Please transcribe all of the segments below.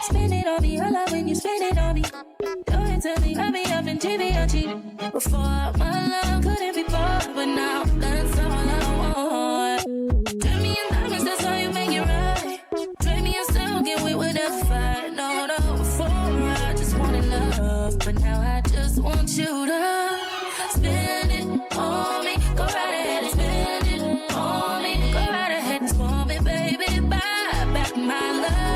Spend it on me, I love when you spend it on me. Don't you tell me, got me up in Givenchy. Before my love couldn't be bought, but now that's all I want. Turn me in diamonds, that's how you make it right. Trade me in silk and we would have fight. No, before I just wanted love, but now I just want you to spend it on me. Go right ahead and spend it on me. Go right ahead and spoil me, baby. Buy back my love.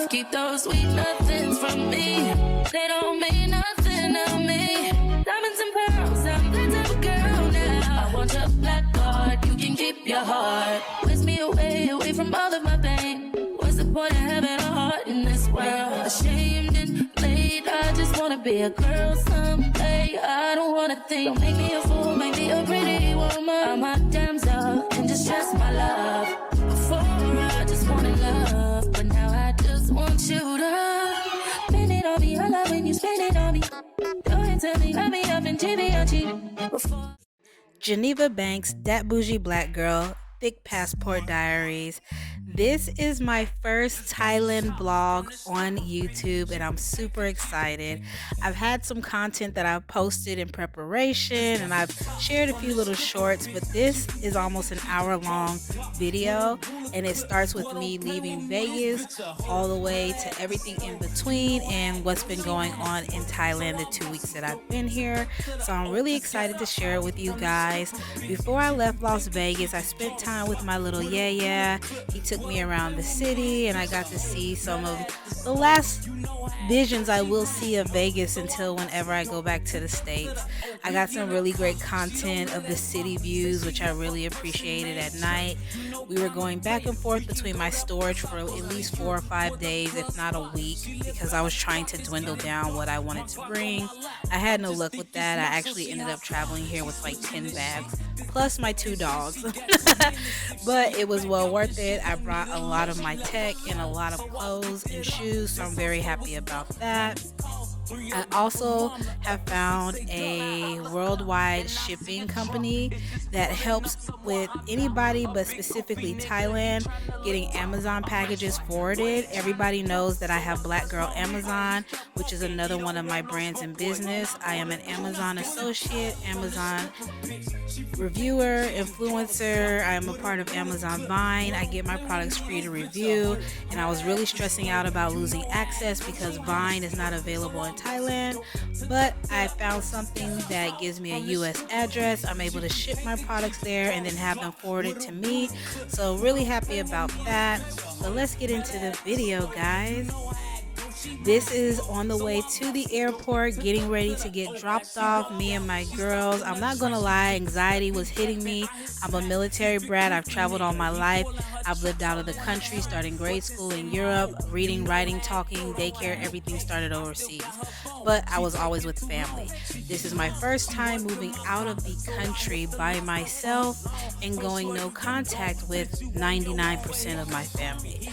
Keep those sweet nothings from me. They don't mean nothing to me. Diamonds and pearls, I'm that type of girl now. I want your black card, you can keep your heart. Whisk me away from all of my pain. What's the point of having a heart in this world? Ashamed and late, I just wanna be a girl someday. I don't wanna think, don't make me a fool, make me a pretty woman. I'm a damsel and just my love. Before I just wanted love, but now I just want you to spend it on me. I love when you spend it on me. Don't you tell me, got me up in Givenchy. Before Geneva Banks, that bougie black girl, thick passport diaries. This is my first Thailand vlog on YouTube and I'm super excited. I've had some content that I've posted in preparation and I've shared a few little shorts, but this is almost an hour-long video and it starts with me leaving Vegas all the way to everything in between and what's been going on in Thailand the 2 weeks that I've been here. So I'm really excited to share it with you guys. Before I left Las Vegas, I spent time with my little yeah. He took me around the city and I got to see some of the last visions I will see of Vegas until whenever I go back to the States. I got some really great content of the city views, which I really appreciated at night. We were going back and forth between my storage for at least 4 or 5 days, if not a week, because I was trying to dwindle down what I wanted to bring. I had no luck with that. I actually ended up traveling here with like 10 bags, plus my 2 dogs. But it was well worth it. I brought a lot of my tech and a lot of clothes and shoes, so I'm very happy about that. I also have found a worldwide shipping company that helps with anybody, but specifically Thailand, getting Amazon packages forwarded. Everybody knows that I have Black Girl Amazon, which is another one of my brands in business. I am an Amazon associate, Amazon reviewer, influencer. I am a part of Amazon Vine. I get my products free to review, and I was really stressing out about losing access because Vine is not available in Thailand, but I found something that gives me a US address. I'm able to ship my products there and then have them forwarded to me, so really happy about that. But let's get into the video, guys. This is on the way to the airport, getting ready to get dropped off, me and my girls. I'm not gonna lie, anxiety was hitting me. I'm a military brat. I've traveled all my life. I've lived out of the country, starting grade school in Europe, reading, writing, talking, daycare, everything started overseas. But I was always with family. This is my first time moving out of the country by myself and going no contact with 99% of my family.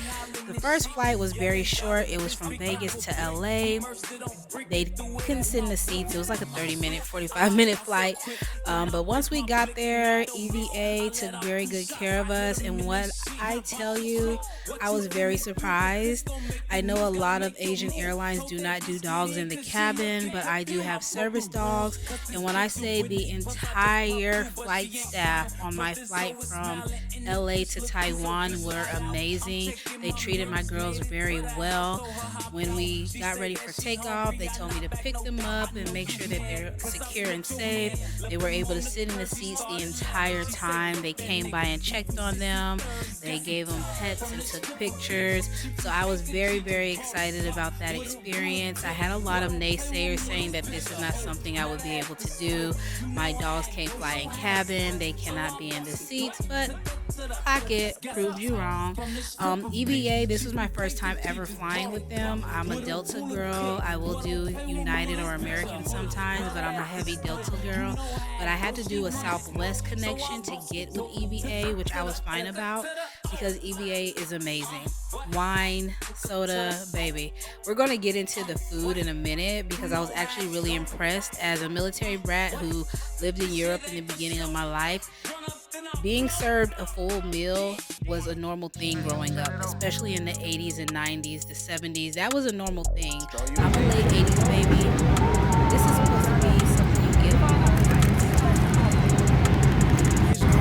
The first flight was very short. It was from Vegas to LA. They couldn't sit in the seats. It was like a 30-minute, 45-minute flight. But once we got there, EVA took very good care of us. And what I tell you, I was very surprised. I know a lot of Asian airlines do not do dogs in the cabin, but I do have service dogs. And when I say the entire flight staff on my flight from LA to Taiwan were amazing. They treated my girls very well. When we got ready for takeoff, they told me to pick them up and make sure that they're secure and safe. They were able to sit in the seats the entire time. They came by and checked on them. They gave them pets and took pictures. So I was very, very excited about that experience. I had a lot of naysayers saying that this is not something I would be able to do. My dogs can't fly in cabin. They cannot be in the seats, but clock it, proved you wrong. EVA, this was my first time ever flying with them. I'm a Delta girl. I will do United or American sometimes, but I'm a heavy Delta girl. But I had to do a Southwest connection to get with EVA, which I was fine about because EVA is amazing. Wine, soda, baby. We're going to get into the food in a minute because I was actually really impressed as a military brat who lived in Europe in the beginning of my life. Being served a full meal was a normal thing growing up, especially in the 80s and 90s, the 70s. That was a normal thing. I'm a late 80s baby. This is supposed to be something you get on all night.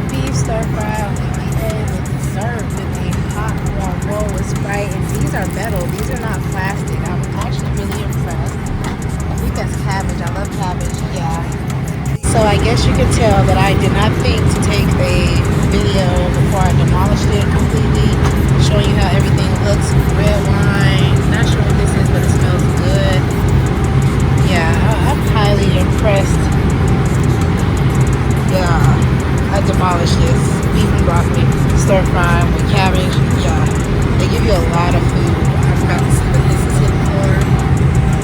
Beef stir fry on the eggs and served with a hot warm bowl with Sprite. And these are metal. These are not plastic. I'm actually really impressed. I think that's cabbage. I love cabbage. Yeah. So I guess you can tell that I did not think to take a video before I demolished it completely, showing you how everything looks. Red wine. Not sure what this is, but it smells good. Yeah, I'm highly impressed. Yeah, I demolished this. Beef and broccoli, stir fry with cabbage. Yeah, they give you a lot of food. I'm about to see what this is in for.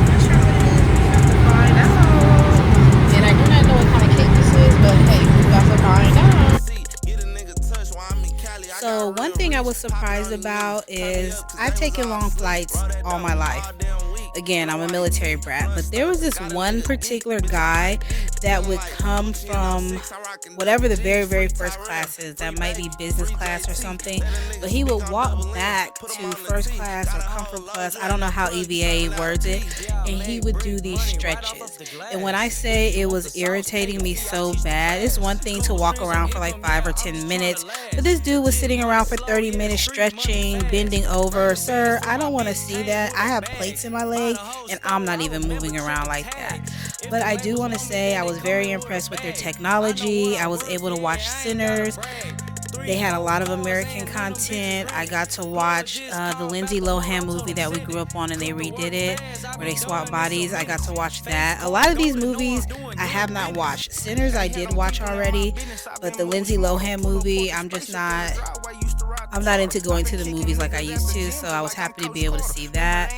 Not sure what it is. We have to find out. And I do not know what kind of cake this is, but hey, we got to find out. So one thing I was surprised about is I've taken long flights all my life. Again, I'm a military brat, but there was this one particular guy that would come from whatever the very, very first class is. That might be business class or something, but he would walk back to first class or comfort plus. I don't know how EVA words it, and he would do these stretches. And when I say it was irritating me so bad, it's one thing to walk around for like 5 or 10 minutes, but this dude was sitting around for 30 minutes stretching, bending over. Sir, I don't want to see that. I have plates in my leg and I'm not even moving around like that. But I do want to say I was very impressed with their technology. I was able to watch Sinners. They had a lot of American content. I got to watch the Lindsay Lohan movie that we grew up on, and they redid it, where they swap bodies. I got to watch that. A lot of these movies I have not watched. Sinners I did watch already, but the Lindsay Lohan movie, I'm not into going to the movies like I used to, so I was happy to be able to see that.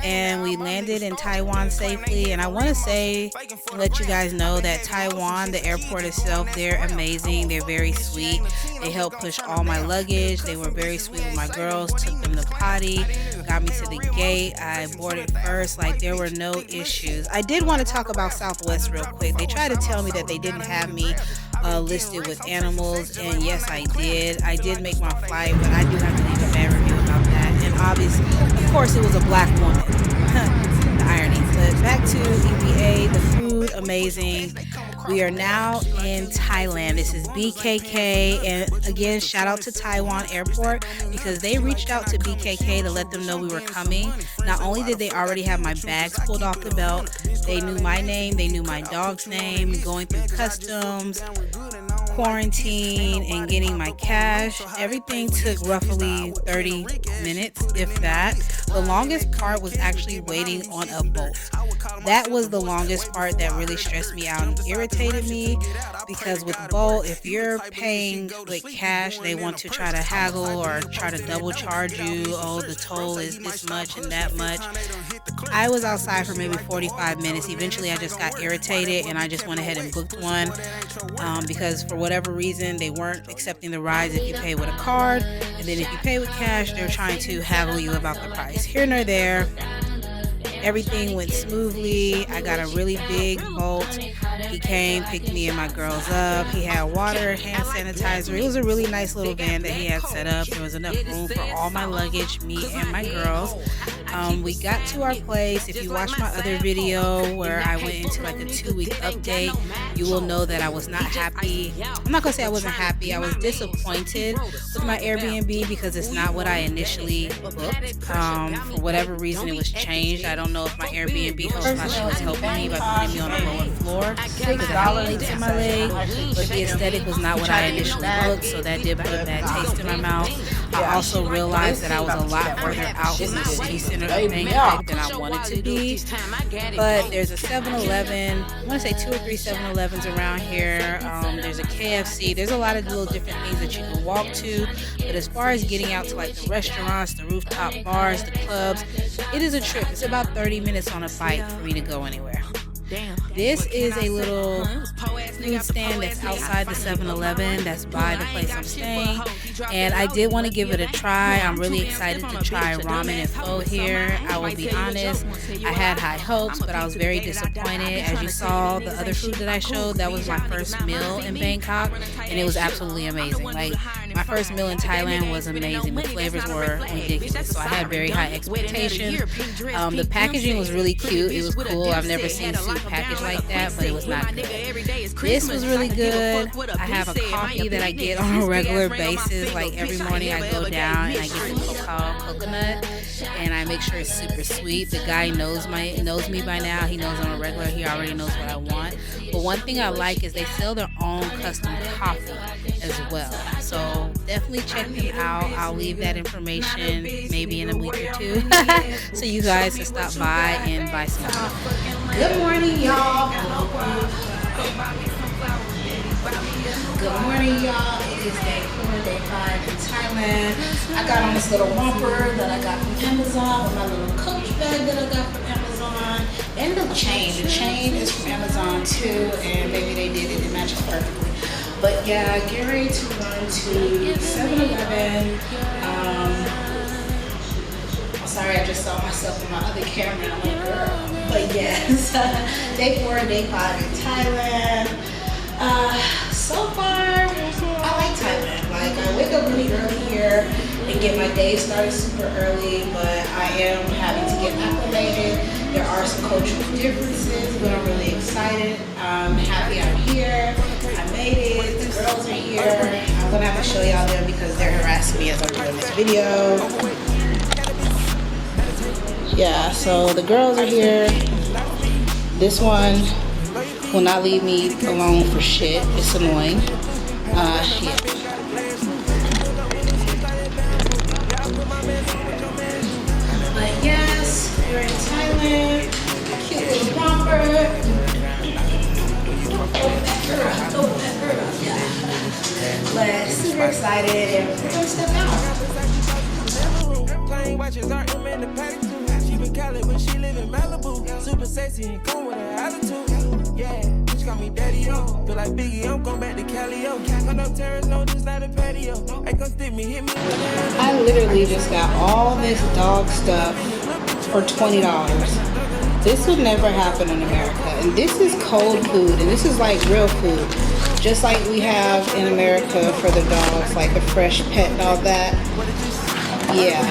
And we landed in Taiwan safely, and I want to say and let you guys know that Taiwan, the airport itself, they're amazing. They're very sweet. They helped push all my luggage. They were very sweet with my girls, took them to potty, got me to the gate. I boarded first. Like, there were no issues. I did want to talk about Southwest real quick. They tried to tell me that they didn't have me listed with animals, and yes, I did. I did make my flight, but I do have to leave a bad review about that. And obviously, of course, it was a black woman. The irony. But back to EVA, the food, amazing. We are now in Thailand. This is BKK, and again, shout out to Taiwan Airport because they reached out to BKK to let them know we were coming. Not only did they already have my bags pulled off the belt, they knew my name, they knew my dog's name, going through customs, quarantine, and getting my cash. Everything took roughly 30 minutes, if that. The longest part was actually waiting on a boat. That was the longest part that really stressed me out and irritated me, because with Bolt, if you're paying with cash, they want to try to haggle or try to double charge you. Oh, the toll is this much and that much. I was outside for maybe 45 minutes. Eventually, I just got irritated and I just went ahead and booked one because for whatever reason, they weren't accepting the rides if you pay with a card. And then if you pay with cash, they're trying to haggle you about the price. Here nor there. Everything went smoothly. I got a really big Bolt. He came, picked me and my girls up. He had water, hand sanitizer. It was a really nice little van that he had set up. There was enough room for all my luggage, me and my girls. We got to our place. If you watch my other video where I went into like a 2-week update, you will know that I was not happy. I'm not gonna say I wasn't happy. I was disappointed with my Airbnb because it's not what I initially booked. For whatever reason, it was changed. I don't know if my Airbnb host thought she was helping me by putting me on a lower floor because I had plates in my leg, but the aesthetic was not what I initially booked, so that did put a bad taste in my mouth. I also realized that I was a lot further out from the city center of Bangkok than I wanted to be. But there's a 7-Eleven, I want to say 2 or 3 7-Elevens around here. There's a KFC. There's a lot of little different things that you can walk to. But as far as getting out to like the restaurants, the rooftop bars, the clubs, it is a trip. It's about 30 minutes on a bike for me to go anywhere. This is a little food stand that's outside the 7-Eleven that's by the place I'm staying, and I did want to give it a try. I'm really excited to try ramen and pho here. I will be honest, I had high hopes, but I was very disappointed. As you saw, the other food that I showed, that was my first meal in Bangkok, and it was absolutely amazing. Like, my first meal in Thailand was amazing. The flavors were ridiculous, so I had very high expectations. The packaging was really cute. It was cool. I've never seen soup packaged like that, but it was not good. This was really good. I have a coffee that I get on a regular basis. Like, every morning I go down and I get the coconut, and I make sure it's super sweet. The guy knows me by now. He knows I'm a regular. He already knows what I want. But one thing I like is they sell their own custom coffee as well. So definitely check them out. I'll leave that information maybe in a week or two so you guys can stop by and buy some coffee. Good morning, y'all. Good morning, y'all. It is day 4, day 5 in Thailand. I got on this little romper that I got from Amazon with my little Coach bag that I got from Amazon, and the chain. The chain is from Amazon too, and maybe they did it. It matches perfectly. But yeah, get ready to run to 7-Eleven. Sorry, I just saw myself in my other camera. I'm like, girl. But yes, day 4, day 5 in Thailand. So far, I like Thailand. Like, I wake up really early here and get my day started super early, but I am having to get acclimated. There are some cultural differences, but I'm really excited. I'm happy I'm here. I made it. The girls are here. I'm gonna have to show y'all them because they're harassing me as I'm doing this video. Yeah, so the girls are here. This one will not leave me alone for shit. It's annoying. Yeah. But yes, we're in Thailand. Cute little romper. Yeah. But super excited, and we're gonna step out. She been Cali when she live in Malibu. Super sexy and cool with her attitude. Yeah, she got me daddy on. Feel like Biggie, I'm going back to Cali. Got no terrors, no, just not a patio. Ain't gon' stick me, hit me. I literally just got all this dog stuff for $20. This would never happen in America. And this is cold food, and this is like real food. Just like we have in America for the dogs, like a fresh pet and all that. Yeah.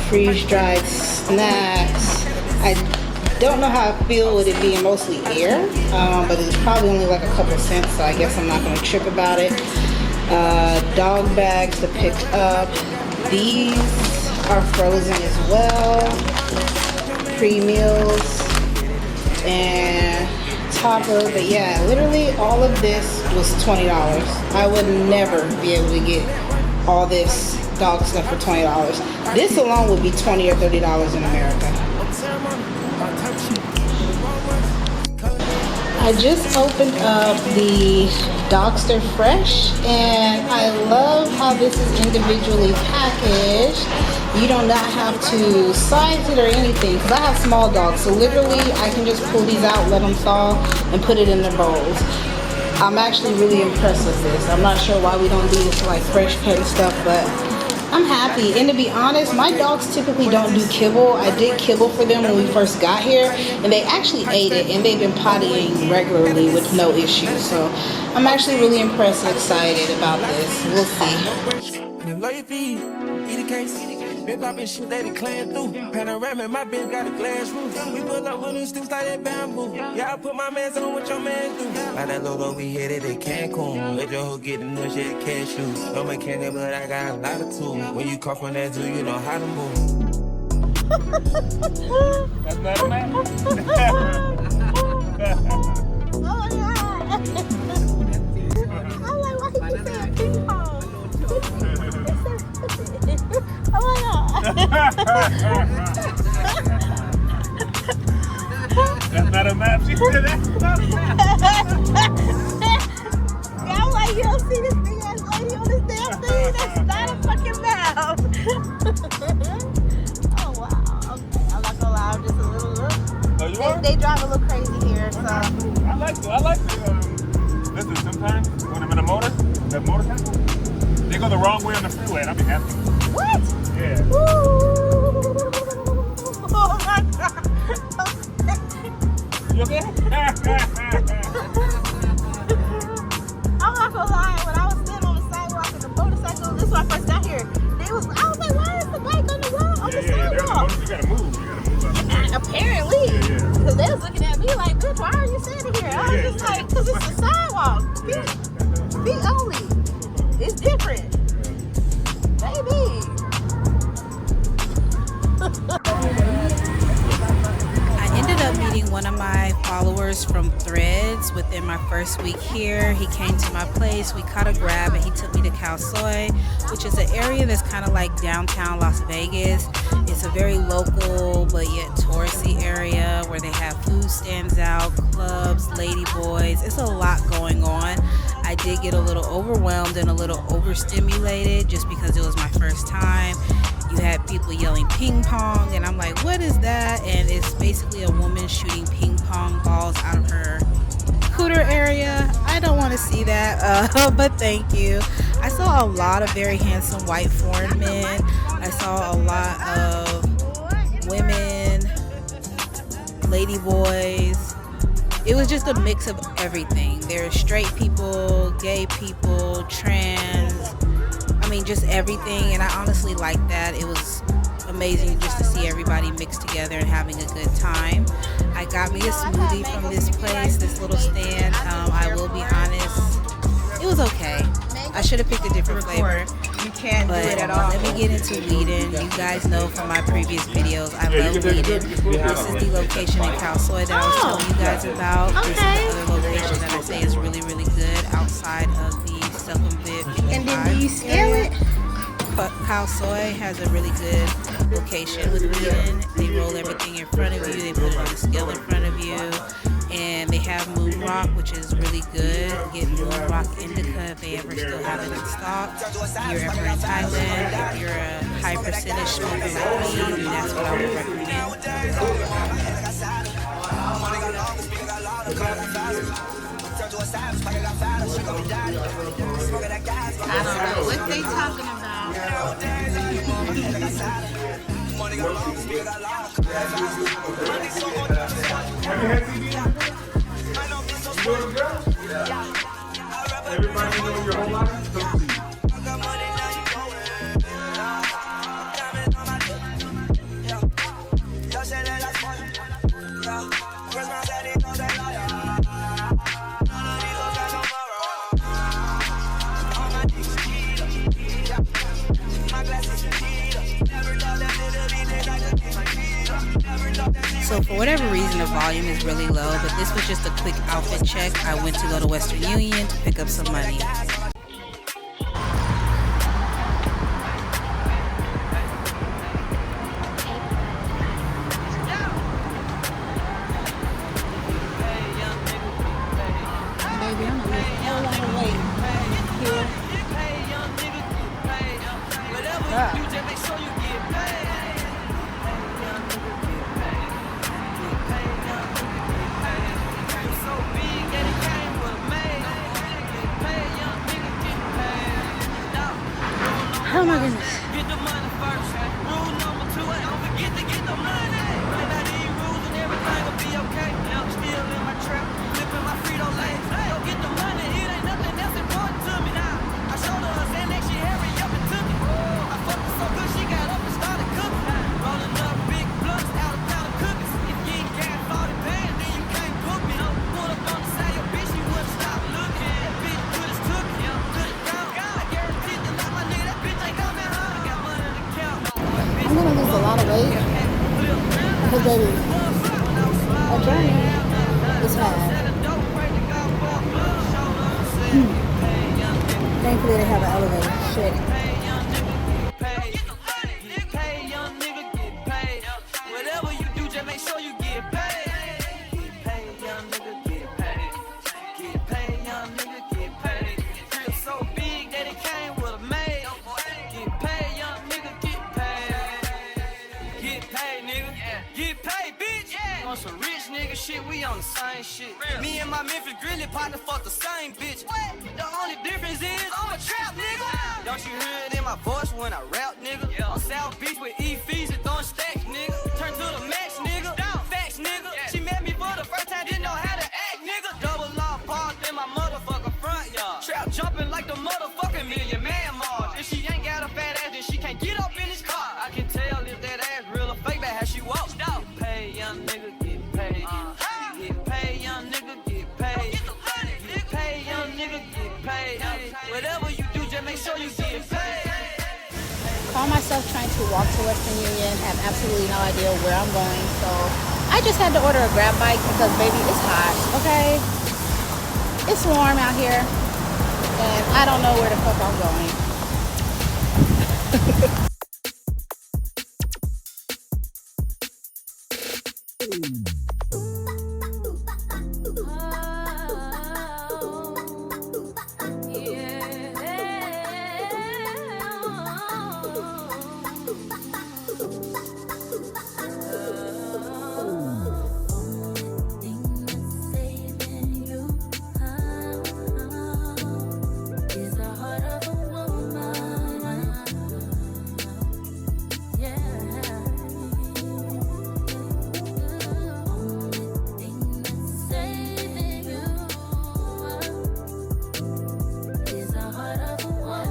Freeze-dried snacks. I don't know how I feel with it being mostly air, but it's probably only like a couple cents, so I guess I'm not going to trip about it. Dog bags to pick up. These are frozen as well. Pre-meals and topper. But yeah, literally all of this was $20. I would never be able to get all this dog stuff for $20. This alone would be $20 or $30 in America. I just opened up the Dogster Fresh, and I love how this is individually packaged. You do not have to size it or anything, because I have small dogs, so literally I can just pull these out, let them thaw, and put it in their bowls. I'm actually really impressed with this. I'm not sure why we don't do this for like fresh pet and stuff, but I'm happy. And to be honest, my dogs typically don't do kibble. I did kibble for them when we first got here, and they actually ate it, and they've been pottying regularly with no issues. So I'm actually really impressed and excited about this. We'll see. Been poppin' shit they declaring through. Panoramic, my bitch got a glass roof. We pull up with them sticks like that bamboo. Yeah, I put my mans on what your man do. By that logo, we hit it in Cancun. Let your hoe get the new shit cashew. No mechanic, but I got a lot of tools. When you come from that zoo, you know how to move. That's not a man. Oh my god. I'm like, why he saying ping pong? Oh my god. That's not a map. She said that's not a map. Yeah, I'm like, you don't see this big ass lady on this damn thing? That's not a fucking map. Oh wow. Okay, I'm not gonna lie, I'm just a little look. they drive a little crazy here, so. I like the, listen, sometimes when I'm in a motorcycle, they go the wrong way on the freeway and I'll be happy. What? Yeah. Ooh. Oh my God. You okay? I'm not gonna lie, when I was sitting on the sidewalk in the motorcycle, this is when I first got here. I was like, why is the bike on the road on the sidewalk? You gotta move. Apparently, because they was looking at me like, bitch, why are you sitting here? I was just like, because it's the sidewalk. Be only. It's different. Baby. I ended up meeting one of my followers from Threads within my first week here. He came to my place, we caught a grab, and he took me to Kao Soi, which is an area that's kind of like downtown Las Vegas. It's a very local but yet touristy area where they have food stands out, clubs, lady boys. It's a lot going on. I did get a little overwhelmed and a little overstimulated just because it was my first time. You had people yelling ping pong, and I'm like, what is that? And it's basically a woman shooting ping pong balls out of her cooter area. I don't want to see that, but thank you. I saw a lot of very handsome white foreign men. I saw a lot of women, lady boys. It was just a mix of everything. There are straight people, gay people, trans, I mean, just everything. And I honestly liked that. It was amazing just to see everybody mixed together and having a good time. I got me a smoothie from this place, this little stand. I will be honest, it was okay. I should have picked a different flavor. You can't do it at all. Let me get into Wheaton. You guys know from my previous videos, I love Wheaton. This is the location in Kao Soi that I was telling you guys about. This is the other location that I say is really, really good outside of the Sukhumvit 55. And then do you scale it? Kao Soi has a really good location with Wheaton. They roll everything in front of you. They put it on the scale in front of you. And they have Moon Rock, which is really good. Get Moon Rock Indica if they ever still have it in stock. If you're ever in Thailand, if you're a high percentage smoker like me, then that's what I would recommend. I don't know what they talking about. Everybody know your whole life? So for whatever reason, the volume is really low, but this was just a quick outfit check. I went to go to Western Union to pick up some money. Baby, I'm gonna hell on the way here. Oh my goodness. Get the money first. Rule number 2, don't forget to get the money. Might not eat rules and everything will be okay. I'm still in my trap, flipping my Frito-Lays. Go get the money, it ain't nothing that's important to me now. I showed her a Xanax, she hurry up and took it. I fucked her so good, she got up and started cooking. Rolling up big blunts out of pound of cookies. If you ain't got 40 bands, then you can't book me. Pull up on the side, your bitch, you wouldn't stop looking. That bitch could've took it, could've gone. I guarantee that like my nigga, that bitch ain't coming home. I got money in the account. I'm gonna lose a lot of weight. Because baby, a journey is hard. Thankfully they have an elevator. Shit. Whatever you do, just make sure you get paid. Get paid, young nigga, get paid. Get paid, young nigga, get paid. Feel so big that it came with a maid. Get paid, young nigga, get paid. Get paid, nigga. Get paid, bitch. On some rich nigga shit, we on the same shit. Me and my Memphis Grizzly partner fuck the same bitch. The only difference is I'm a trap nigga. Don't you hear it in my voice when I rap, nigga? On South Beach with E-Fees and throwing stacks, nigga. Turn to the max, nigga. Facts, nigga. She met me for the first time, didn't know how to act, nigga. Double law parked in my motherfucking front yard. Trap jumping like the motherfucking Million Man March. If she ain't got a fat ass, then she can't get up in this car. I can tell if that ass real or fake by how she walks. Get paid, young nigga, get paid. Get paid, young nigga, get paid. Get paid, young nigga, get paid. Whatever you do, just make sure you get paid. Call myself trying to walk to Western Union, have absolutely no idea where I'm going, so I just had to order a grab bike because baby, it's hot, okay? It's warm out here, and I don't know where the fuck I'm going.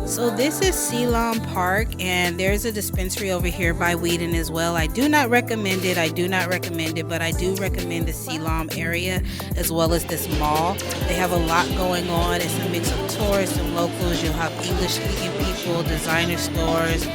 So this is Silom Park, and there's a dispensary over here by Wheaton as well. I do not recommend it, but I do recommend the Silom area as well as this mall. They have a lot going on. It's a mix of tourists and locals. You'll have English speaking people, designer stores,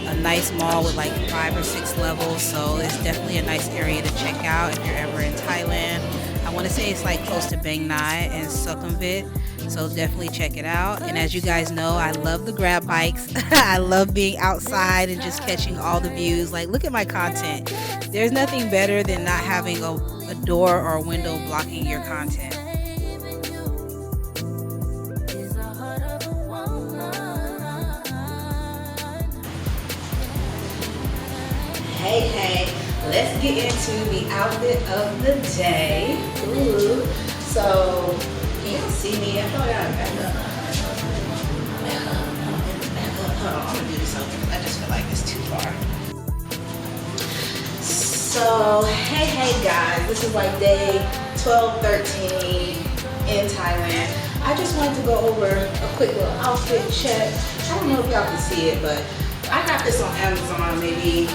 a nice mall with like 5 or 6 levels. So it's definitely a nice area to check out if you're ever in Thailand. I want to say it's like close to Bang Nai and Sukhumvit. So definitely check it out. And as you guys know, I love the grab bikes. I love being outside and just catching all the views. Like, look at my content. There's nothing better than not having a door or a window blocking your content. Hey, let's get into the outfit of the day. Ooh, so you don't see me. I thought I'd back up. Hold on, I'm gonna do this over. I just feel like it's too far. So, hey guys, this is like day 12, 13 in Thailand. I just wanted to go over a quick little outfit check. I don't know if y'all can see it, but I got this on Amazon maybe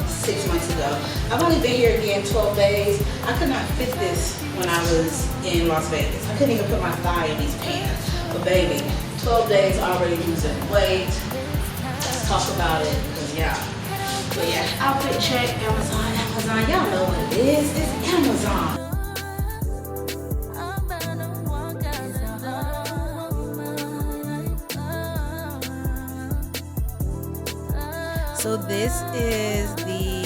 6 months ago. I've only been here again 12 days. I could not fit this when I was in Las Vegas. I couldn't even put my thigh in these pants. But baby, 12 days already losing weight. Let's talk about it, because But yeah, outfit check, Amazon. Y'all know what it is. It's Amazon. So this is the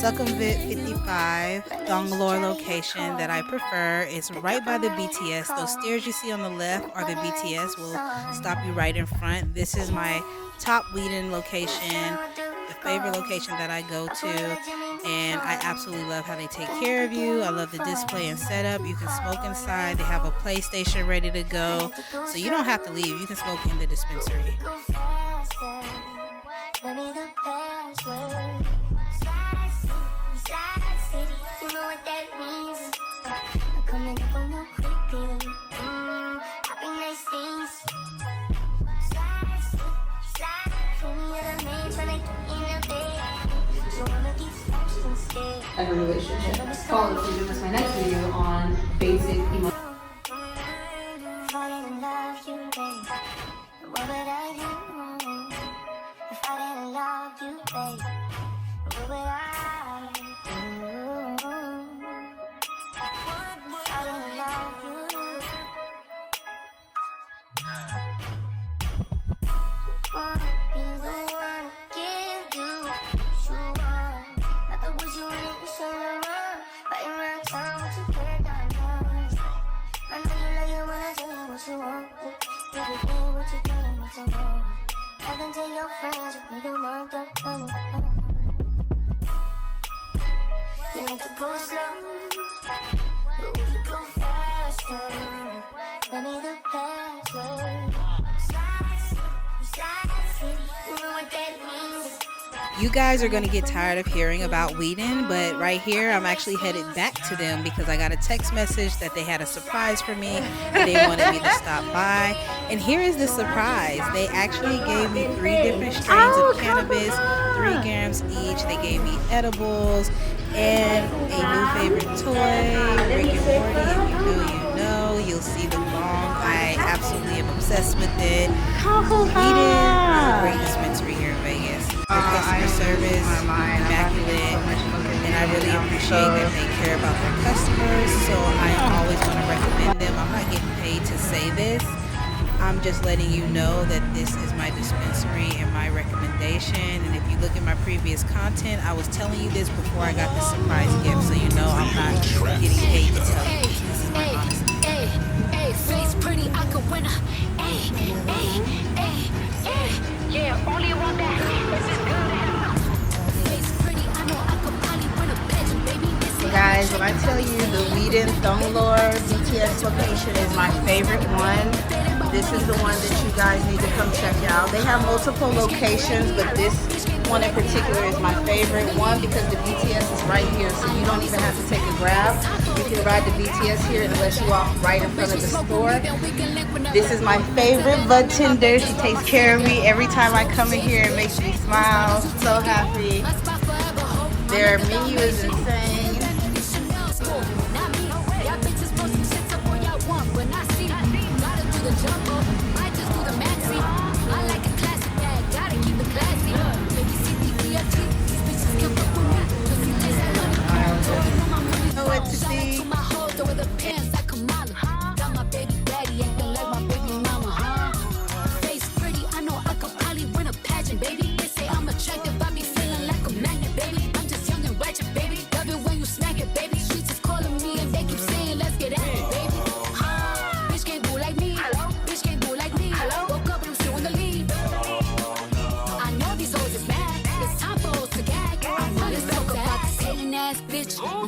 Sukhumvit 55 Thonglor location that I prefer. It's right by the BTS. Those stairs you see on the left are the BTS. Will stop you right in front. This is my top Wheaton location, the favorite location that I go to, and I absolutely love how they take care of you. I love the display and setup. You can smoke inside. They have a PlayStation ready to go, so you don't have to leave. You can smoke in the dispensary. I have a relationship. Follow through with my next video on basic emotional. You could go slow, but we could go faster. Than the past. You know what that means. You guys are going to get tired of hearing about Wheaton, but right here I'm actually headed back to them because I got a text message that they had a surprise for me and they wanted me to stop by. And here is the surprise. They actually gave me 3 different strains of cannabis, 3 grams each. They gave me edibles and a new favorite toy, Rick and Morty. If you know, you'll see the bong. I absolutely am obsessed with it. Wheaton is a great dispensary here in Vegas. Their customer service, immaculate, and I really appreciate that they care about their customers, so I always want to recommend them. I'm not getting paid to say this. I'm just letting you know that this is my dispensary and my recommendation, and if you look at my previous content, I was telling you this before I got this surprise gift, so you know I'm not getting paid to tell you. This is my honest opinion. Face pretty, I could win her. Yeah, only want that. This is good. Face pretty, I know I could probably win a pageant, baby. Guys, when I tell you the Wheaton Thonglor BTS location is my favorite one, this is the one that you guys need to come check out. They have multiple locations, but this one in particular is my favorite one because the BTS is right here, so you don't even have to take a grab. You can ride the BTS here and let you off right in front of the store. This is my favorite bud tender. She takes care of me every time I come in here and makes me smile. So happy. Their menu is insane.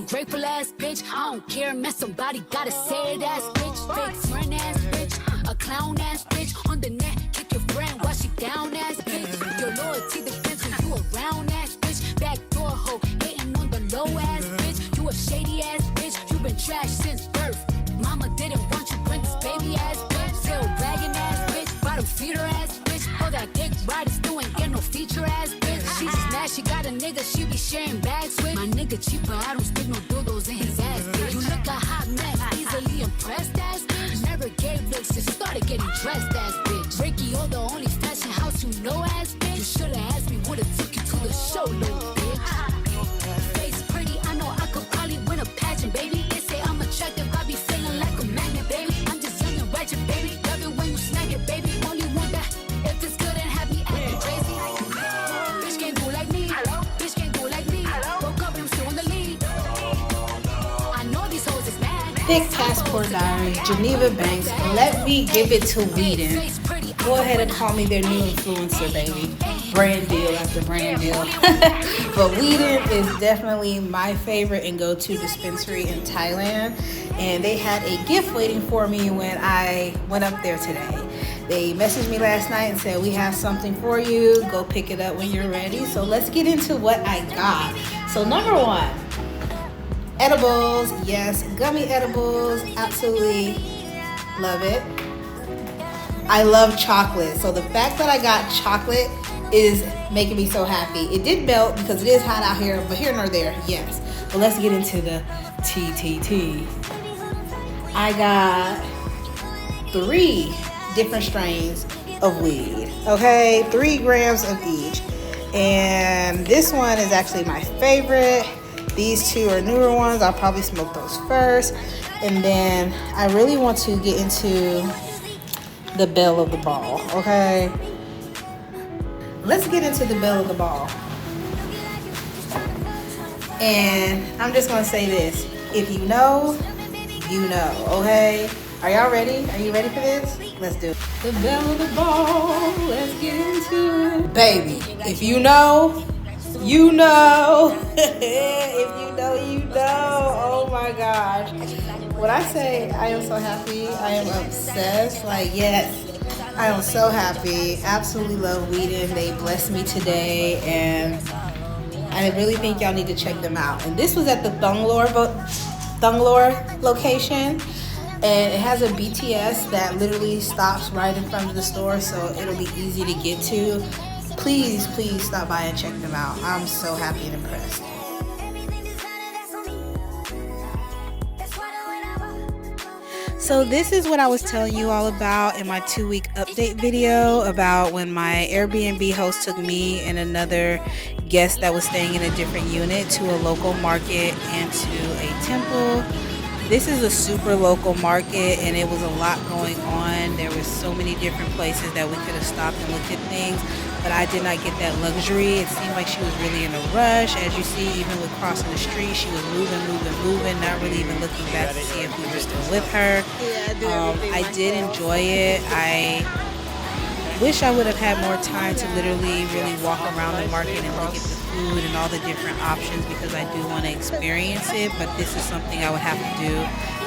Grateful ass bitch, I don't care, man. Somebody gotta say it ass bitch. Fake friend ass bitch, a clown ass bitch. On the net, kick your friend while she down ass bitch. Your loyalty depends on you around ass bitch. Backdoor hoe, hating on the low ass bitch. You a shady ass bitch, you been trash since birth. Mama didn't want you, bring this baby ass bitch. Still bragging ass bitch, bottom feeder ass bitch. All that dick riding still ain't get no feature ass bitch. She just mad she got a nigga she be sharing bags with. My nigga cheaper, I don't stick no dildos in his ass bitch. You look a hot mess, easily impressed ass bitch. Never gave looks, just started getting dressed ass bitch. Ricky, you're the only fashion house you know ass bitch. You should've asked me, would've took you to the show, little bitch. Face pretty, I know I could probably win a pageant, baby. They say I'm attractive, I be feeling like a magnet, baby. I'm just young and ratchet, baby. Love it when you snack it, baby. Only want that if it's good and have me acting crazy. Bitch can't do like me. Bitch can't do like me. Woke up and I'm still in the lead. I know these hoes is mad. Thick Passport Diaries, Geneva Banks, let me give it to Wheaton. Go ahead and call me their new influencer, baby. Brand deal after brand deal. But Wheaton is definitely my favorite and go-to dispensary in Thailand. And they had a gift waiting for me when I went up there today. They messaged me last night and said, we have something for you. Go pick it up when you're ready. So let's get into what I got. So number 1, edibles. Yes, gummy edibles. Absolutely love it. I love chocolate. So the fact that I got chocolate is making me so happy. It did melt because it is hot out here, but here nor there, yes. But let's get into the TTT. I got 3 different strains of weed. Okay, 3 grams of each. And this one is actually my favorite. These 2 are newer ones. I'll probably smoke those first. And then I really want to get into the bell of the ball, okay? Let's get into the bell of the ball. And I'm just gonna say this. If you know, you know, okay? Are y'all ready? Are you ready for this? Let's do it. The bell of the ball, let's get into it. Baby, if you know, you know. If you know, you know. Oh my gosh. When I say I am so happy, I am obsessed. Like, yes, I am so happy. Absolutely love Wheaton. They blessed me today, and I really think y'all need to check them out. And this was at the Thonglor location. And it has a BTS that literally stops right in front of the store, so it'll be easy to get to. Please, please stop by and check them out. I'm so happy and impressed. So this is what I was telling you all about in my 2-week update video about when my Airbnb host took me and another guest that was staying in a different unit to a local market and to a temple. This is a super local market, and it was a lot going on. There were so many different places that we could have stopped and looked at things, but I did not get that luxury. It seemed like she was really in a rush. As you see, even with crossing the street, she was moving, not really even looking back to see if we were still with her. I did enjoy it. I wish I would have had more time to literally really walk around the market and look at the food and all the different options, because I do want to experience it, but this is something I would have to do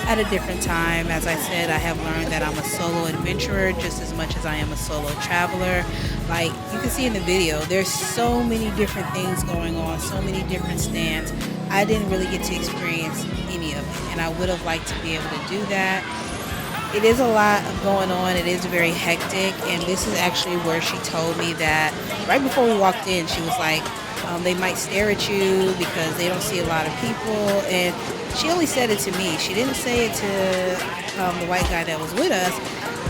at a different time. As I said, I have learned that I'm a solo adventurer just as much as I am a solo traveler. Like you can see in the video, there's so many different things going on, so many different stands. I didn't really get to experience any of it, and I would have liked to be able to do that. It is a lot going on. It is very hectic, and this is actually where she told me that right before we walked in, she was like, they might stare at you because they don't see a lot of people, and she only said it to me. She didn't say it to the white guy that was with us,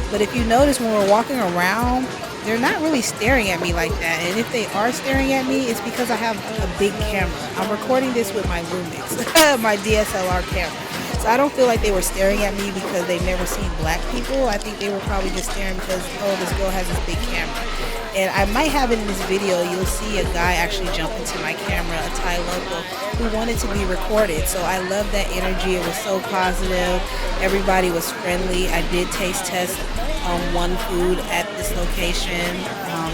but if you notice when we're walking around, they're not really staring at me like that, and if they are staring at me, it's because I have a big camera. I'm recording this with my Lumix, my DSLR camera. So I don't feel like they were staring at me because they've never seen black people. I think they were probably just staring because, oh, this girl has this big camera. And I might have it in this video. You'll see a guy actually jump into my camera, a Thai local, who wanted to be recorded. So I love that energy. It was so positive. Everybody was friendly. I did taste test one food at this location.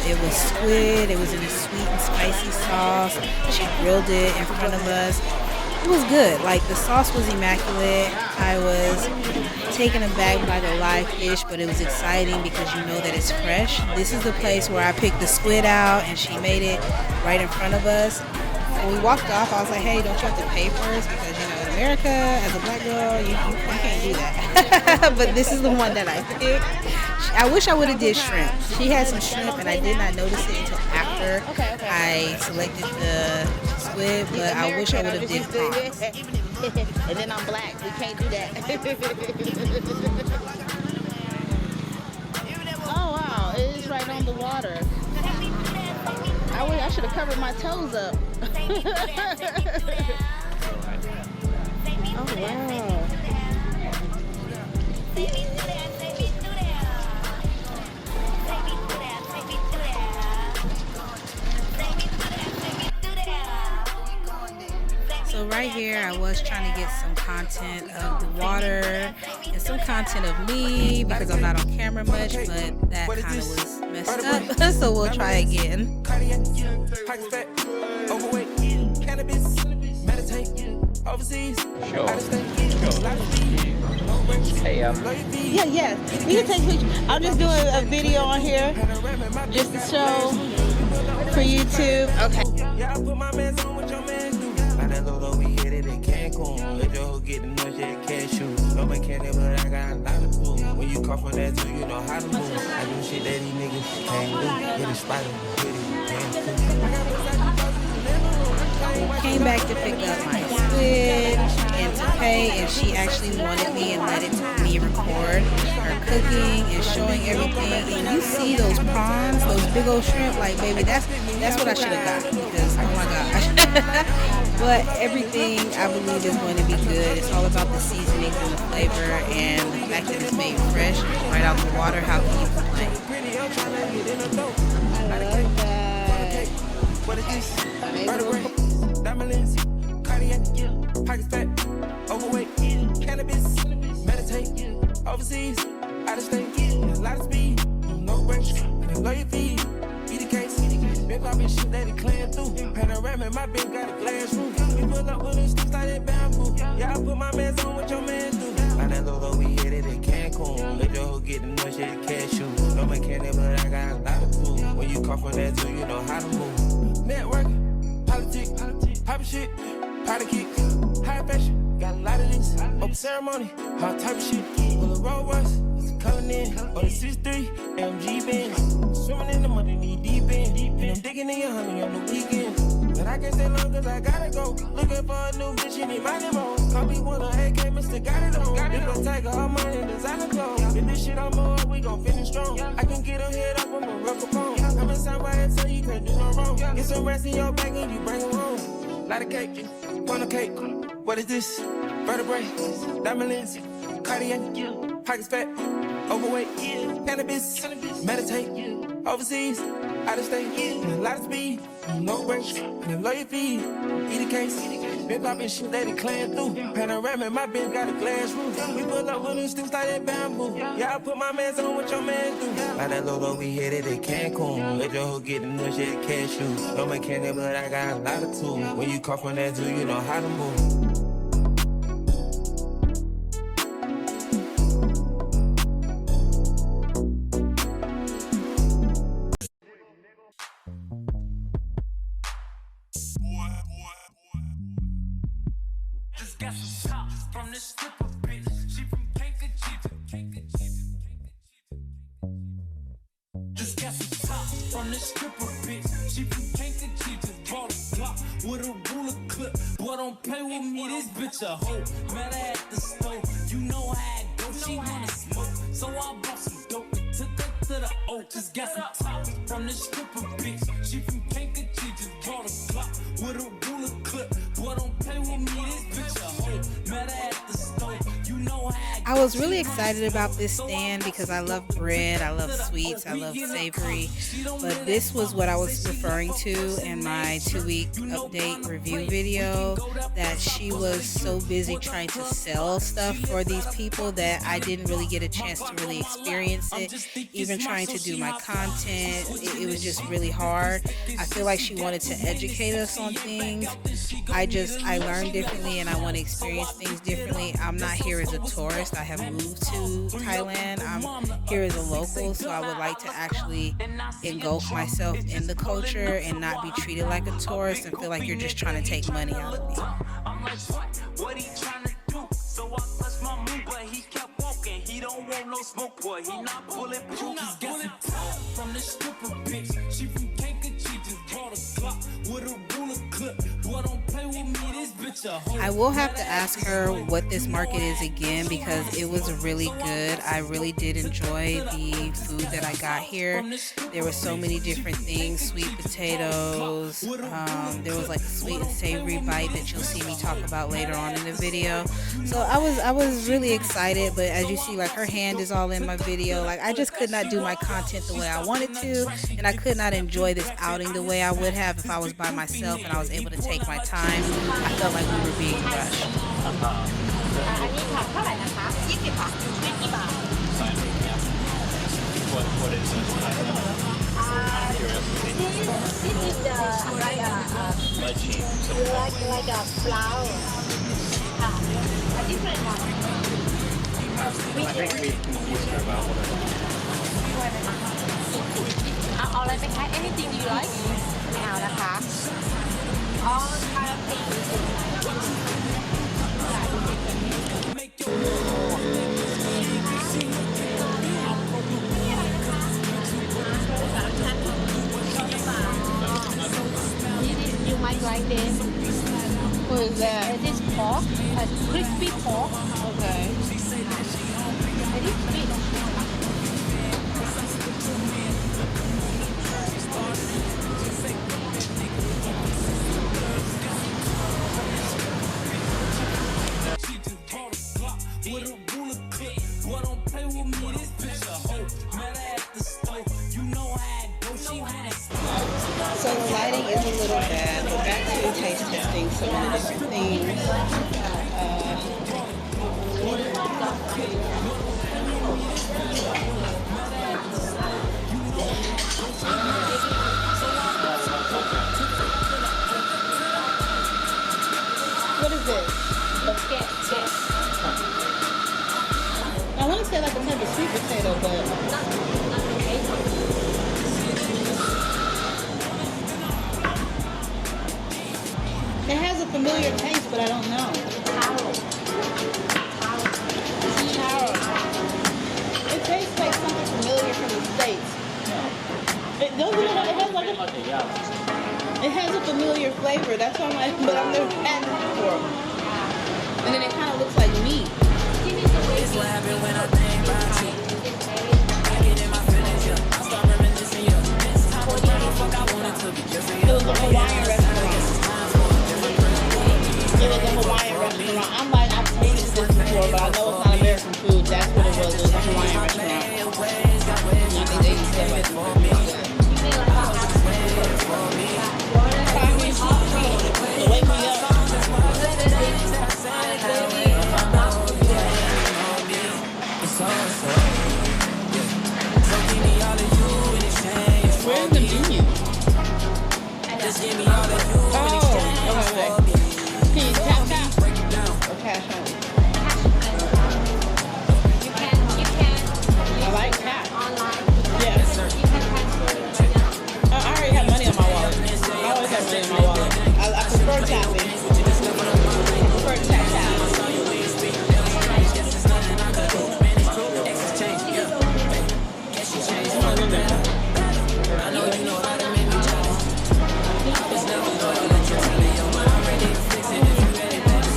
It was squid. It was in a sweet and spicy sauce. She grilled it in front of us. It was good. Like, the sauce was immaculate. I was taken aback by the live fish, but it was exciting because you know that it's fresh. This is the place where I picked the squid out, and she made it right in front of us. When we walked off, I was like, hey, don't you have to pay first? Because, you know, in America, as a black girl, you can't do that. But this is the one that I picked. I wish I would have did shrimp. She had some shrimp, and I did not notice it until after I selected the squid, but I wish I would have did prawns. And then I'm black. We can't do that. Oh, wow. It is right on the water. I should have covered my toes up. Oh, wow. So right here, I was trying to get some content of the water and some content of me because I'm not on camera much, but that kind of was messed up. So we'll try again. Hey, Yeah. We can take pictures. I'm just doing a video on here just to show for YouTube. Okay. When you come from that too, you know how to move. I do shit that these niggas can't do. Get a spider Came back to pick up my squid and to pay, and she actually wanted me and let me record her cooking and showing everything. And you see those prawns, those big old shrimp, like, baby, that's what I should have got, because oh my gosh. But everything, I believe, is going to be good. It's all about the seasonings and the flavor and the fact that it's made fresh right out the water. How can you complain? I love that. What is this? Diamonds, cardiac, pockets fat, overweight, cannabis, meditate, overseas, out of state, a lot of speed, no brakes, and love your feet, be the case, been Big poppin' shit that it clean through. Panoramic, my bitch got a glass roof. We pull up with them sticks like that bamboo. Yeah, I put my mans on what your man do. By that low, we hit it in Cancun. Let your hoe get the noise, shit, cashew. No mechanic, but I got a lot of tools. When you come from that too, you know how to move. Networking, politics, pop shit, party kicks, high fashion, got a lot of this. Open ceremony, all type of shit. Full of road rush, coming in on the 6'3", MG Benz. Swimming in the money, knee deep in. And I'm digging in your honey on the weekend. But I can't stay long cause I gotta go. Looking for a new bitch, she need my demo. Call me one of AK, Mr. Got it on. If I take all money, designer clothes. If this shit on more, we gon' finish strong. I can get her head up, I'ma rock a phone. I'm inside my head, so you can't do no wrong. Get some rest in your bag and you bring her home. Light a cake, want a cake. What is this? Vertebrae, diamond lens, Cartier, pockets fat, overweight, cannabis, meditate, overseas, out of state, and a lot of speed, no brakes, and a lawyer fee, eat a case, big poppin' shit that it clean through, panoramic, my bitch got a glass roof, we pull up with them sticks like that bamboo, yeah, I put my mans on what your man do, by that low, we hit it in Cancun, let your hoe get the new shit, cashew, no mechanic, but I got a lot of tools, when you come from that zoo, you know how to move. Got some top from this stripper bitch. She from Kankakee. Just got some top from this stripper bitch. She from Kankakee. Just bought a block with a ruler clip. Boy, don't play with me, this bitch a hoe. Met her at the store, you know how it go. She wanna smoke, so I bought some dope. Took her to the O. Just got some top from this stripper bitch. She from Kankakee. Just bought a block with a ruler clip. Boy, don't play with me, this bitch a hoe. Met her at the store, you know how it go. I was really excited about this stand because I love bread, I love sweets, I love savory, but this was what I was referring to in my 2-week update review video, that she was so busy trying to sell stuff for these people that I didn't really get a chance to really experience it. Even trying to do my content, it was just really hard. I feel like she wanted to educate us on things. I learn differently and I want to experience things differently. I'm not here as a tourist. I have moved to Thailand. I'm here as a local, so I would like to actually engulf myself in the culture and not be treated like a tourist and feel like you're just trying to take money out of me. I'm like, what he trying to do? So I pressed my move, but he kept walking. He don't want no smoke, boy. He not bulletproof. He's got some top from the stripper bitch. She from Kankakee. Just bought a clock with a ruler clip. Boy, don't play with me, this bitch a hoe. I will have to ask her what this market is again because it was really good. I really did enjoy the food that I got here. There were so many different things, sweet potatoes. There was like a sweet and savory bite that you'll see me talk about later on in the video. So I was really excited, but as you see, like her hand is all in my video. Like I just could not do my content the way I wanted to, and I could not enjoy this outing the way I would have if I was by myself and I was able to take my time. I felt like we were being rushed. อันนี้ค่ะเท่าไหร่นะคะ20 บาท20 บาท What is this? This is the like a flower. A different one. I think we confused her about what it is. เอาอะไรไปคะ Anything you like ไม่เอานะคะ All kind of things. You might like this. What is that? This pork, a crispy pork. Okay. It is sweet. So the lighting is a little bad. We're back to taste testing some of the different things. I want to say like a type of sweet potato, but it has a familiar taste, but I don't know. Taro. It tastes like something familiar from the States. It doesn't. It has like it has a familiar flavor. That's why I'm like, but I've never had it before. And then it kind of looks like meat. It's what happened when I think about you. I get in my feelings, yeah. I start reminiscing, yeah. This time of year, the fuck I wanted to be different. It was a Hawaiian restaurant. It was a Hawaiian restaurant. I'm like, I've tasted this before, but I know it's not American food. That's what it was. It was a Hawaiian restaurant. I think they used to have like wake me up. Where's the menu? Just give me all of you in exchange for me. Can you tap or cash only? You can. I like cash. Online. Yes. You can transfer. I already have money on my wallet. I always have money on my wallet. I prefer tapping. I prefer tap tap. I know you know how to make me jealous. I was never loyal, let you tell me you're I'm ready to fix it if you ready, baby.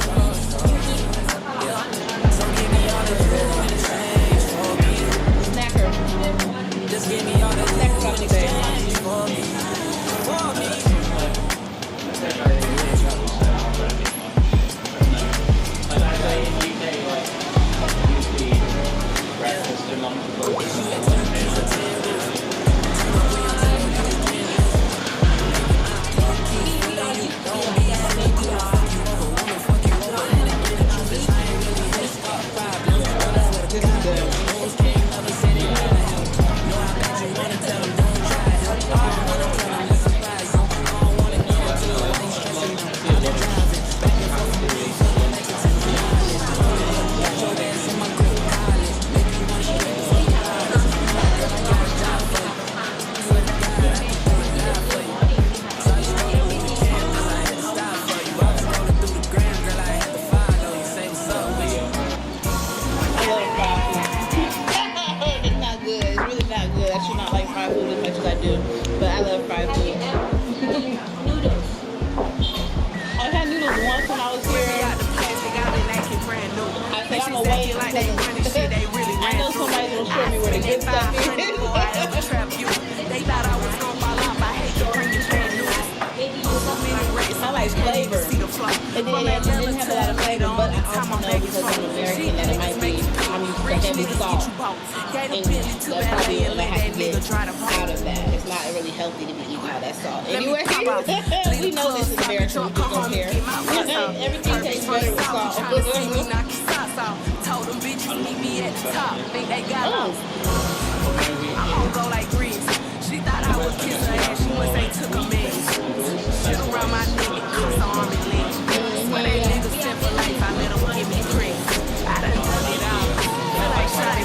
So give me all the you in exchange for me. Snacker. Just give me all the you in exchange for me. For me. I know somebody's gonna show me where the good stuff is. They thought I was gonna fall off. I hate to bring you brand new. I like flavor. It didn't have a lot of flavor, but I also know because I'm American that it might be, I'm used to heavy salt. English. That's probably what I have to get out of that. It's not really healthy to be eating all that salt. Anyway, we know this is American, we just don't care. Everything tastes better with salt. Told them bitches meet me at the top. Think they got lost. I'm gonna go like Grease. She thought I would kiss her ass. She must ain't took a man. Shit around my neck and cuffs her arm and leg. When that nigga set for life, I let him give me cream. I done done it all. Feel like shot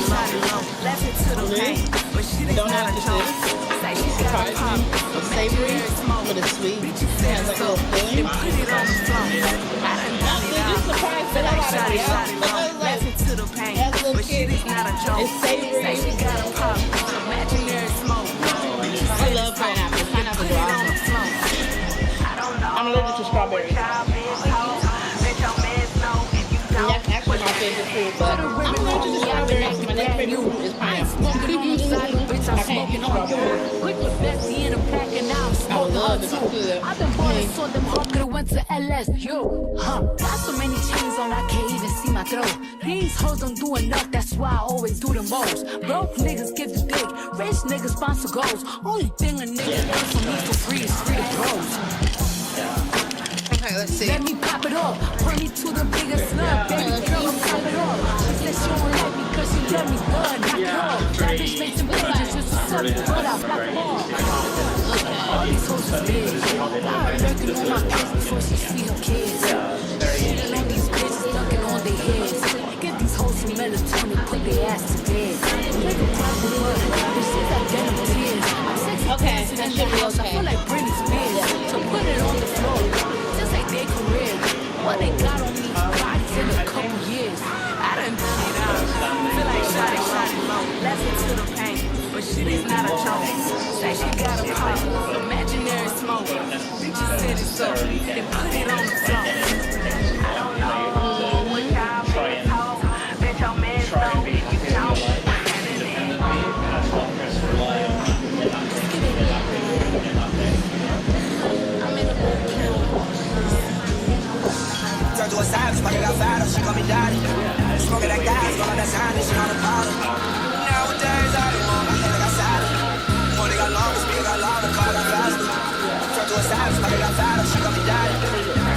low. Left it to the pain. But shit is not a joke. Say she got a pop. It's savory, but it's sweet. It has like a little filling. Put it on the floor. I done done it all. You're surprised that I got it out. Left it to the pain. That's a little But shit kid. is not a joke. It's savory. Say she got a pop. Imaginary smoke. I love pineapple. Pineapples are awesome. I'm allergic to strawberries. And that's actually my favorite fruit, but I'm allergic to strawberries. My next favorite fruit is pineapple. I can't eat strawberries. I would love if I could. I've been born and saw them home, could've went to LSU. Got so many chains on, I can't even see my throat. These hoes don't do enough, that's why I always do the most. Broke niggas give the dick, rich niggas sponsor goals. Only thing a nigga does for me for free is free to bros. Okay, let's see. Let me pop it off, bring me to the biggest love. Baby girl, I'm pop it off. She said she don't like me cause she let me blood, knock it off. That bitch made some bitches just to suck it, but I block them off. All these hoes is big. I'm lurking on my kids before she see her kids. Shitting on these bitches, dunking on set it so, then put it on the floor. I don't know what y'all been told. Bitch, your man know you don't. Turn to a savage, fucking got fatter, she call me daddy. Smoking that gas, going that sign, she on the powder. Nowadays, I don't know, my head got sadder. Money got longer, speed got louder, car got faster. Turn to a savage, fucking got fatter, she call me daddy.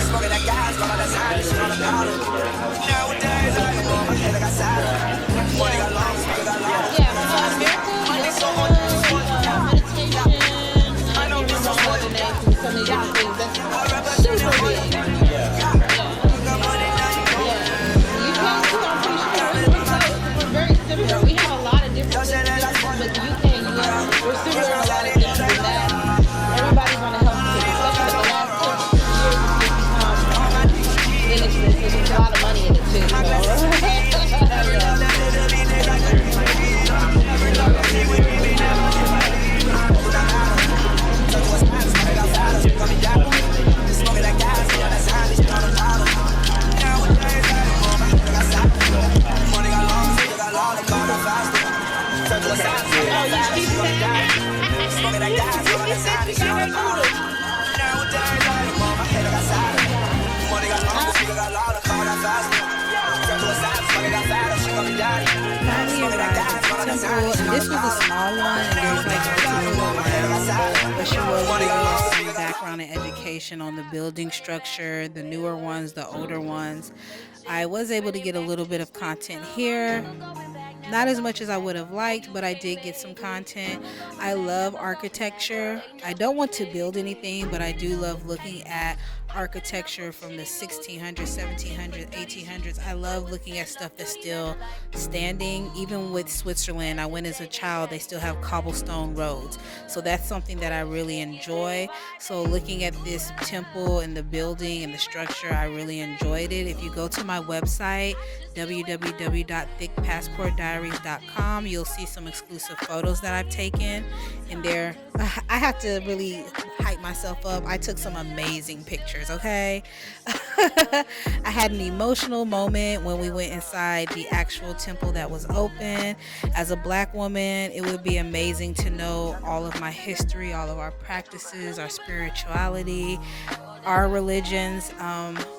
Smoking that gas, going that sign, she on the powder. Nowadays, I don't know, my head got sadder. Money got longer, speed got louder. Money so much, meditation. I know this is more than anything. Some of these things that's super big. We have a lot of different things, but the UK and US, we're similar in a lot of things in that everybody's on a health kick, especially the last 6 years it's become innocent, so there's a lot of money in it too. This was a small one, and there's like multiple around, but she was giving some background and education on the building structure, the newer ones, the older ones. I was able to get a little bit of content here. Not as much as I would have liked, but I did get some content. I love architecture. I don't want to build anything, but I do love looking at architecture from the 1600s, 1700s, 1800s. I love looking at stuff that's still standing. Even with Switzerland, I went as a child, they still have cobblestone roads. So that's something that I really enjoy. So looking at this temple and the building and the structure, I really enjoyed it. If you go to my website, www.thickpassportdiaries.com, you'll see some exclusive photos that I've taken in there. I have to really hype myself up. I took some amazing pictures, okay? I had an emotional moment when we went inside the actual temple that was open. As a Black woman, it would be amazing to know all of my history, all of our practices, our spirituality, our religions,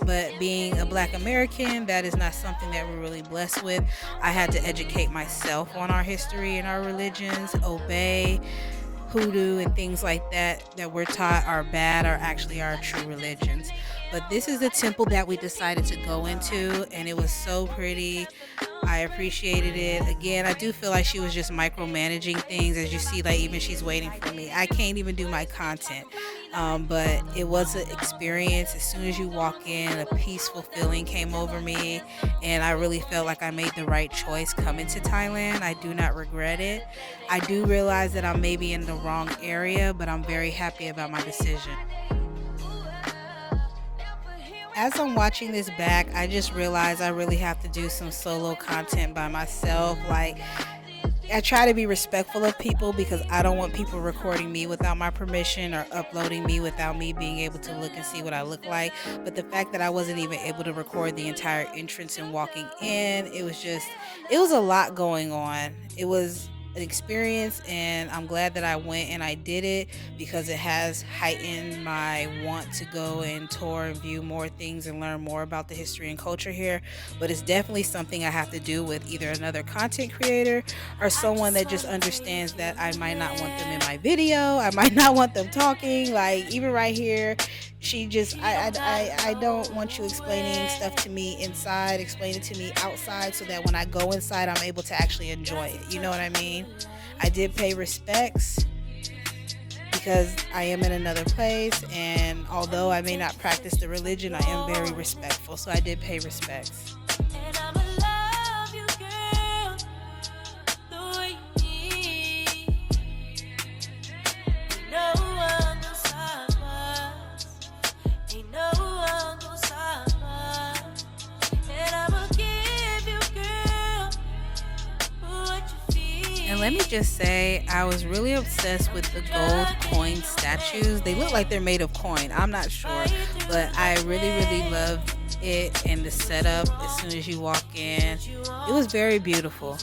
but being a Black American, that is not something that we're really blessed with. I had to educate myself on our history and our religions, obey hoodoo and things like that we're taught are bad are actually our true religions. But this is the temple that we decided to go into, and it was so pretty. I appreciated it. Again, I do feel like she was just micromanaging things. As you see, like even she's waiting for me. I can't even do my content. But it was an experience. As soon as you walk in, a peaceful feeling came over me, and I really felt like I made the right choice coming to Thailand. I do not regret it. I do realize that I'm maybe in the wrong area, but I'm very happy about my decision. As I'm watching this back, I just realized I really have to do some solo content by myself. Like, I try to be respectful of people because I don't want people recording me without my permission or uploading me without me being able to look and see what I look like. But the fact that I wasn't even able to record the entire entrance and walking in, it was a lot going on. It was an experience, and I'm glad that I went and I did it because it has heightened my want to go and tour and view more things and learn more about the history and culture here. But it's definitely something I have to do with either another content creator or someone that just understands that I might not want them in my video, I might not want them talking. Like even right here, she just I don't want you explaining stuff to me inside, explain it to me outside, so that when I go inside I'm able to actually enjoy it. You know what I mean? I did pay respects because I am in another place, and although I may not practice the religion, I am very respectful, so I did pay respects. And And let me just say, I was really obsessed with the gold coin statues. They look like they're made of coin. I'm not sure, but I really, really loved it and the setup as soon as you walk in. It was very beautiful.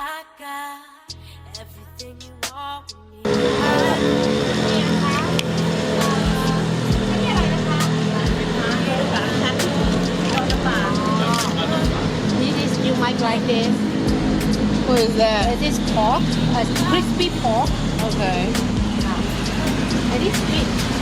I got everything you want with me. You might like this. What is that? This pork, a crispy pork. Okay. And it's big.